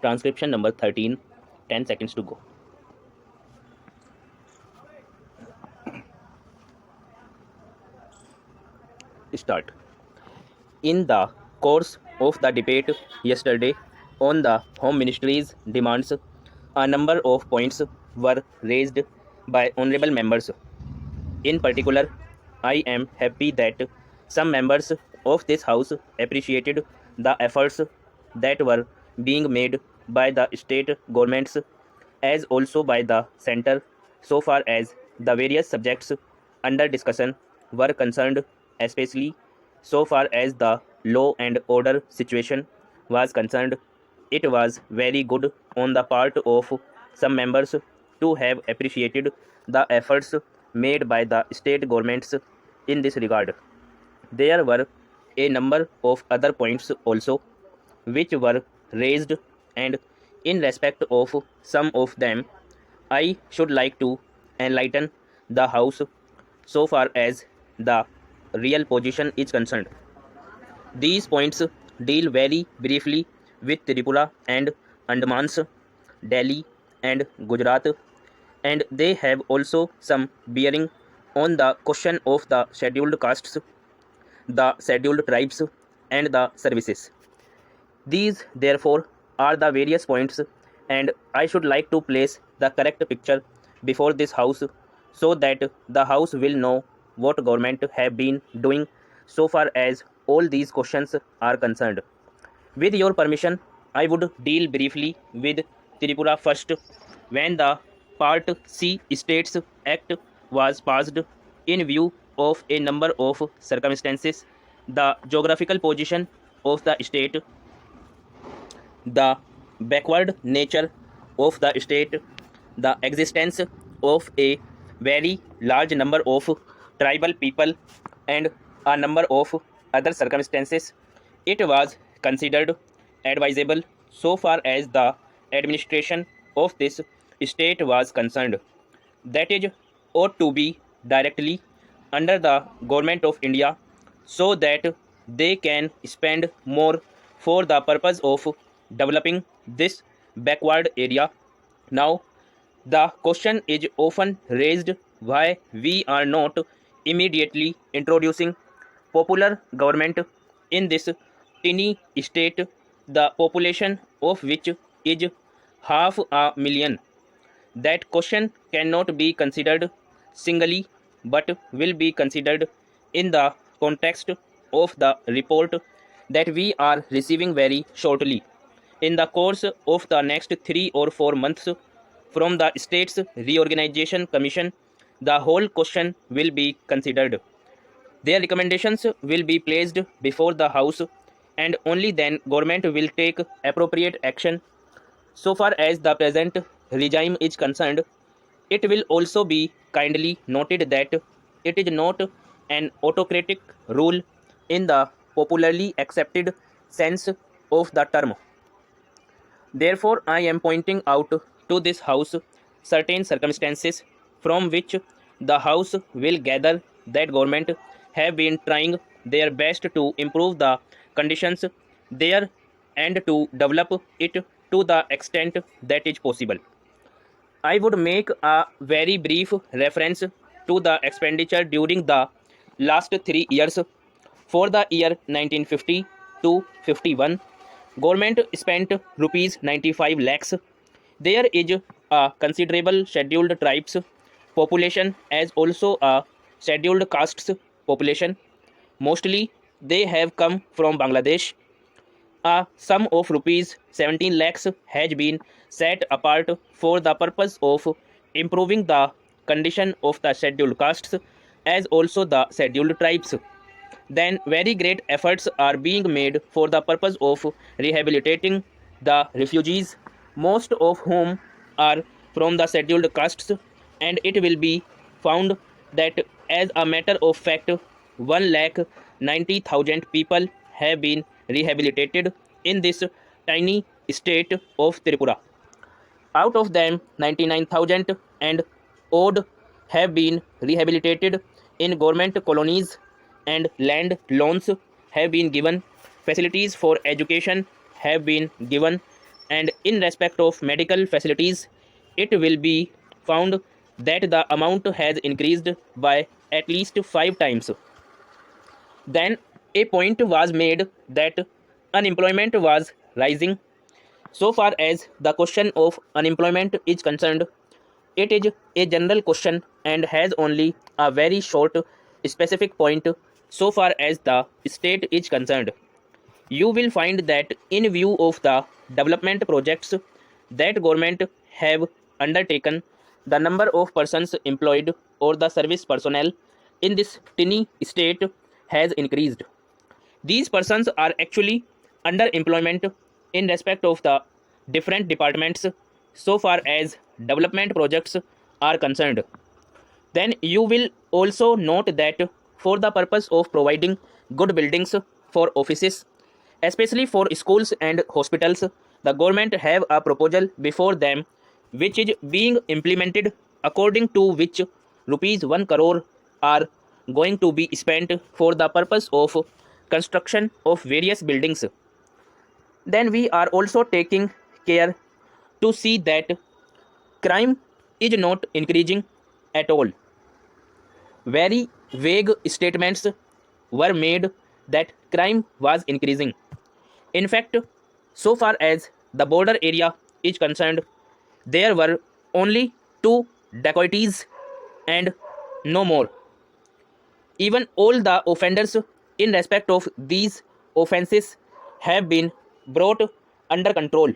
Transcription number 13, 10 seconds to go. Start. In the course of the debate yesterday on the Home Ministry's demands, a number of points were raised by honorable members. In particular, I am happy that some members of this House appreciated the efforts that were being made by the state governments as also by the centre so far as the various subjects under discussion were concerned, especially so far as the law and order situation was concerned. It was very good on the part of some members to have appreciated the efforts made by the state governments in this regard. There were a number of other points also which were raised, and in respect of some of them, I should like to enlighten the House so far as the real position is concerned. These points deal very briefly with Tripura and Andamans, Delhi and Gujarat, and they have also some bearing on the question of the scheduled castes, the scheduled tribes, and the services. These, therefore, are the various points, and I should like to place the correct picture before this House so that the House will know what government have been doing so far as all these questions are concerned. With your permission, I would deal briefly with Tripura first. When the Part C States Act was passed, in view of a number of circumstances, the geographical position of the state, the backward nature of the state, the existence of a very large number of tribal people, and a number of other circumstances, it was considered advisable so far as the administration of this state was concerned, that is, ought to be directly under the government of India so that they can spend more for the purpose of developing this backward area. Now, the question is often raised why we are not immediately introducing popular government in this tiny state, the population of which is 500,000. That question cannot be considered singly but will be considered in the context of the report that we are receiving very shortly. In the course of the next 3 or 4 months from the States Reorganization Commission, the whole question will be considered. Their recommendations will be placed before the House, and only then government will take appropriate action. So far as the present regime is concerned, it will also be kindly noted that it is not an autocratic rule in the popularly accepted sense of the term. Therefore, I am pointing out to this House certain circumstances from which the House will gather that government have been trying their best to improve the conditions there and to develop it to the extent that is possible. I would make a very brief reference to the expenditure during the last 3 years. For the year 1950 to 51, government spent rupees 95 lakhs. There is a considerable scheduled tribes population as also a scheduled castes population. Mostly they have come from Bangladesh. A sum of rupees 17 lakhs has been set apart for the purpose of improving the condition of the scheduled castes as also the scheduled tribes. Then very great efforts are being made for the purpose of rehabilitating the refugees, most of whom are from the scheduled castes, and it will be found that as a matter of fact 1,90,000 people have been rehabilitated in this tiny state of Tripura. Out of them 99,000 and odd have been rehabilitated in government colonies, and land loans have been given, facilities for education have been given, and in respect of medical facilities, it will be found that the amount has increased by at least 5 times. Then a point was made that unemployment was rising. So far as the question of unemployment is concerned, it is a general question and has only a very short specific point so far as the state is concerned. You will find that in view of the development projects that government have undertaken, the number of persons employed or the service personnel in this tiny state has increased. These persons are actually under employment in respect of the different departments so far as development projects are concerned. Then you will also note that for the purpose of providing good buildings for offices, especially for schools and hospitals, the government have a proposal before them which is being implemented, according to which rupees 1 crore are going to be spent for the purpose of construction of various buildings. Then we are also taking care to see that crime is not increasing at all. Very vague statements were made that crime was increasing. In fact, so far as the border area is concerned, there were only two dacoities and no more. Even all the offenders in respect of these offences have been brought under control.